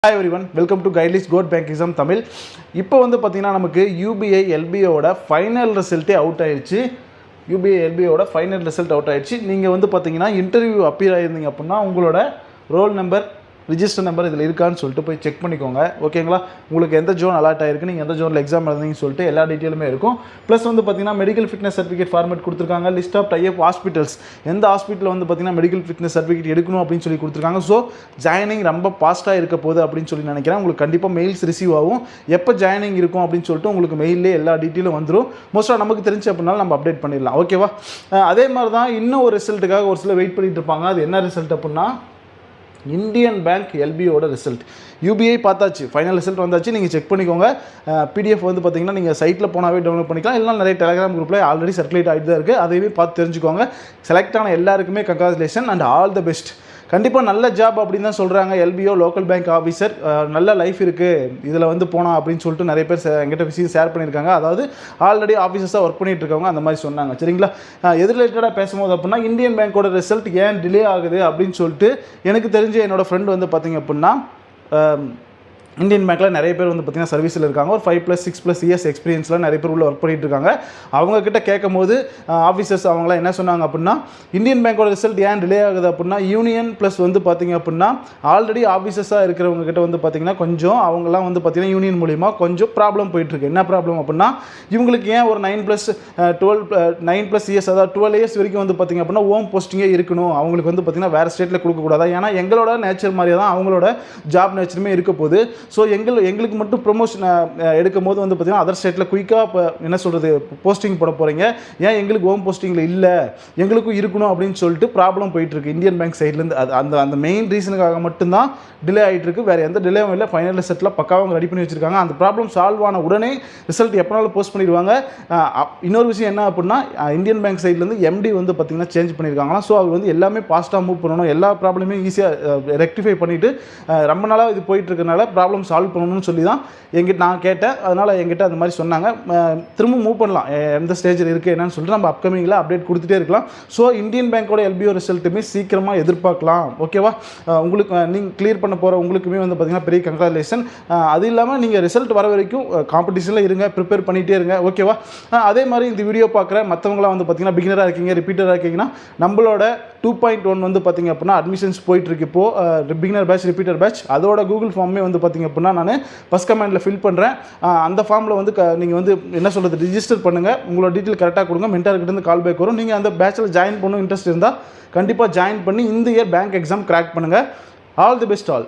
Hi everyone, welcome to Guidelist Goat Bank Exam Tamil. இப்போ வந்து பார்த்தீங்கன்னா நமக்கு UBI LBOட ஃபைனல் ரிசல்ட்டே அவுட் ஆயிடுச்சு. UBI LBOட ஃபைனல் ரிசல்ட் அவுட் ஆயிடுச்சு. நீங்கள் வந்து பார்த்தீங்கன்னா இன்டர்வியூ அப்பியர் ஆயிருந்தீங்க அப்படின்னா உங்களோட ரோல் நம்பர் ரிஜிஸ்டர் நம்பர் இதில் இருக்கான்னு சொல்லிட்டு போய் செக் பண்ணிக்கோங்க. ஓகேங்களா? உங்களுக்கு எந்த ஜோன் அலாட் ஆயிருக்கு, நீங்கள் எந்த ஜோனில் எக்ஸாம் எழுதுங்கன்னு சொல்லிட்டு எல்லா டீட்டெயிலுமே இருக்கும். ப்ளஸ் வந்து பார்த்தீங்கன்னா மெடிக்கல் ஃபிட்னஸ் சர்டிஃபிகேட் ஃபார்மேட் கொடுத்துருக்காங்க. லிஸ்ட் ஆஃப் டைப் ஹாஸ்பிட்டல்ஸ், எந்த ஹாஸ்பிட்டலில் வந்து பார்த்தீங்கன்னா மெடிக்கல் ஃபிட்னஸ் சர்டிஃபிகேட் எடுக்கணும் அப்படின்னு சொல்லி கொடுத்துருக்காங்க. ஸோ ஜாயினிங் ரொம்ப ஃபாஸ்ட்டாக இருக்க போகுது அப்படின்னு சொல்லி நினைக்கிறேன். உங்களுக்கு கண்டிப்பாக மெயில்ஸ் ரிசீவ் ஆகும். எப்போ ஜாயினிங் இருக்கும் அப்படின்னு சொல்லிட்டு உங்களுக்கு மெயிலே எல்லா டீட்டெயிலும் வந்துடும். மோஸ்ட்டாக நமக்கு தெரிஞ்சு அப்படின்னாலும் நம்ம அப்டேட் பண்ணிடலாம். ஓகேவா? அதே மாதிரி தான் இன்னும் ஒரு ரிசல்ட்டுக்காக ஒரு சில வெயிட் பண்ணிட்டு இருப்பாங்க. அது என்ன ரிசல்ட் அப்படின்னா இந்தியன் பேங்க் எல்பிஓட ரிசல்ட். யூபிஐ பார்த்தாச்சு, ஃபைனல் ரிசல்ட் வந்தாச்சு. நீங்கள் செக் பண்ணிக்கோங்க. பிடிஎஃப் வந்து பார்த்தீங்கன்னா நீங்கள் சைட்டில் போனாவே டவுன்லோட் பண்ணிக்கலாம். இல்லைனா நிறைய டெலிகிராம் குரூப்பில் ஆல்ரெடி சர்க்குலேட் ஆகிட்டு தான் இருக்குது. அதையே பார்த்து தெரிஞ்சுக்கோங்க. செலக்ட் ஆன எல்லாருக்குமே congratulation and all the best. கண்டிப்பாக நல்ல ஜாப் அப்படின்னு தான் சொல்கிறாங்க. எல்பிஓ லோக்கல் பேங்க் ஆஃபீஸர், நல்ல லைஃப் இருக்குது இதில் வந்து போனால் அப்படின்னு சொல்லிட்டு நிறைய பேர் எங்கிட்ட விஷயம் ஷேர் பண்ணியிருக்காங்க. அதாவது ஆல்ரெடி ஆஃபீஸர்ஸாக ஒர்க் பண்ணிட்டு இருக்கவங்க அந்த மாதிரி சொன்னாங்க. சரிங்களா? எது ரிலேட்டடாக பேசும்போது அப்படின்னா இந்தியன் பேங்கோட ரிசல்ட் ஏன் டிலே ஆகுது அப்படின்னு சொல்லிட்டு எனக்கு தெரிஞ்ச என்னோடய ஃப்ரெண்ட் வந்து பார்த்திங்க அப்படின்னா இந்தியன் பேங்க்கில் நிறைய பேர் வந்து பார்த்திங்கன்னா சர்வீஸில் இருக்காங்க. ஒரு 5+6+ இயர்ஸ் எக்ஸ்பீரியன்ஸ்லாம் நிறைய பேர் உள்ள ஒர்க் பண்ணிட்டு இருக்காங்க. அவங்கக்கிட்ட கேட்கும் போது ஆஃபீஸர்ஸ் அவங்களாம் என்ன சொன்னாங்க அப்படின்னா இந்தியன் பேங்கோட ரிசல்ட் ஏன் டிலே ஆகுது அப்படின்னா யூனியன் ப்ளஸ் வந்து பார்த்திங்க அப்படின்னா ஆல்ரெடி ஆஃபீஸர்ஸாக இருக்கிறவங்க கிட்ட வந்து பார்த்திங்கன்னா கொஞ்சம் அவங்களாம் வந்து பார்த்திங்கன்னா யூனியன் மூலிமா கொஞ்சம் ப்ராப்ளம் போயிட்டுருக்கு. என்ன ப்ராப்ளம் அப்படின்னா இவங்களுக்கு ஏன் ஒரு 9+12 இயர்ஸ், அதாவது 12 இயர்ஸ் வரைக்கும் வந்து பார்த்திங்க அப்படின்னா ஹோம் போஸ்டிங்கே இருக்கணும், அவங்களுக்கு வந்து பார்த்திங்கன்னா வேறு ஸ்டேட்டில் கொடுக்கக்கூடாதா? ஏன்னா எங்களோட நேச்சர் மாதிரியே தான் அவங்களோட ஜாப் நேச்சருமே இருக்க போகுது. ஸோ எங்களுக்கு மட்டும் ப்ரொமோஷன் எடுக்கும் போது வந்து பார்த்திங்கன்னா அதர் ஸ்டேட்டில் குயிக்காக இப்போ என்ன சொல்கிறது போஸ்டிங் போட போகிறீங்க, ஏன் எங்களுக்கு ஹோம் போஸ்டிங்கில் இல்லை, எங்களுக்கும் இருக்கணும் அப்படின்னு சொல்லிட்டு ப்ராப்ளம் போயிட்டுருக்கு இந்தியன் பேங்க் சைட்லேருந்து. அந்த மெயின் ரீசனுக்காக மட்டும்தான் டிலே ஆகிட்டுருக்கு. வேறு எந்த டிலேவும் இல்லை. ஃபைனல் ரிசல்ட்டில் பக்காவும் ரெடி பண்ணி வச்சுருக்காங்க. அந்த ப்ராப்ளம் சால்வ் ஆன உடனே ரிசல்ட் எப்போனாலும் போஸ்ட் பண்ணிடுவாங்க. இன்னொரு விஷயம் என்ன அப்படின்னா இந்தியன் பேங்க் சைட்லேருந்து எம்டி வந்து பார்த்திங்கன்னா சேஞ்ச் பண்ணியிருக்காங்களா. ஸோ அவர் வந்து எல்லாமே ஃபாஸ்ட்டாக மூவ் பண்ணணும், எல்லா ப்ராப்ளமே ஈஸியாக ரெக்டிஃபை பண்ணிவிட்டு ரொம்ப நாளாக இது போயிட்டுருக்கனால ப்ராப்ளம் சால்வ் பண்ணணும்னு சொல்லி தான் எங்கிட்ட நான் கேட்டேன். அதனால் எங்கிட்ட அந்த மாதிரி சொன்னாங்க. திரும்ப மூவ் பண்ணலாம், எந்த ஸ்டேஜில் இருக்குது என்னன்னு சொல்லிட்டு நம்ம அப்கமிங்கில் அப்டேட் கொடுத்துட்டே இருக்கலாம். ஸோ இந்தியன் பேங்கோட எல்பிஓ ரிசல்ட்டுமே சீக்கிரமாக எதிர்பார்க்கலாம். ஓகேவா? உங்களுக்கு நீங்கள் கிளியர் பண்ண போகிற உங்களுக்குமே வந்து பார்த்திங்கன்னா பெரிய கங்க்ராச்சுலேஷன். அது இல்லாமல் நீங்கள் ரிசல்ட் வர வரைக்கும் காம்படிஷனில் இருங்க, ப்ரிப்பேர் பண்ணிகிட்டே இருங்க. ஓகேவா? அதே மாதிரி இந்த வீடியோ பார்க்குற மற்றவங்களாம் வந்து பார்த்திங்கன்னா பிகினராக இருக்கீங்க, ரிப்பீட்டராக இருக்கீங்கன்னா நம்மளோட 2.1 வந்து பார்த்திங்க அப்படின்னா அட்மிஷன்ஸ் போயிட்டுருக்கு. இப்போது பிகினர் பேட்ச், ரிப்பீட்டர் பேட்ச், அதோட கூகுள் ஃபார்மே வந்து பார்த்திங்க அப்படின்னா நான் ஃபஸ்ட் கமெண்டில் ஃபில் பண்ணுறேன். அந்த ஃபார்மில் வந்து நீங்கள் வந்து என்ன சொல்கிறது ரிஜிஸ்டர் பண்ணுங்கள். உங்களோட டீட்டெயில் கரெக்டாக கொடுங்க. மென்டார்கிட்டேருந்து கால் பேக் வரும். நீங்கள் அந்த பேட்சில் ஜாயின் பண்ணணும் இன்ட்ரெஸ்ட் இருந்தால் கண்டிப்பாக ஜாயின் பண்ணி இந்த இயர் பேங்க் எக்ஸாம் கிராக் பண்ணுங்கள். All the best all.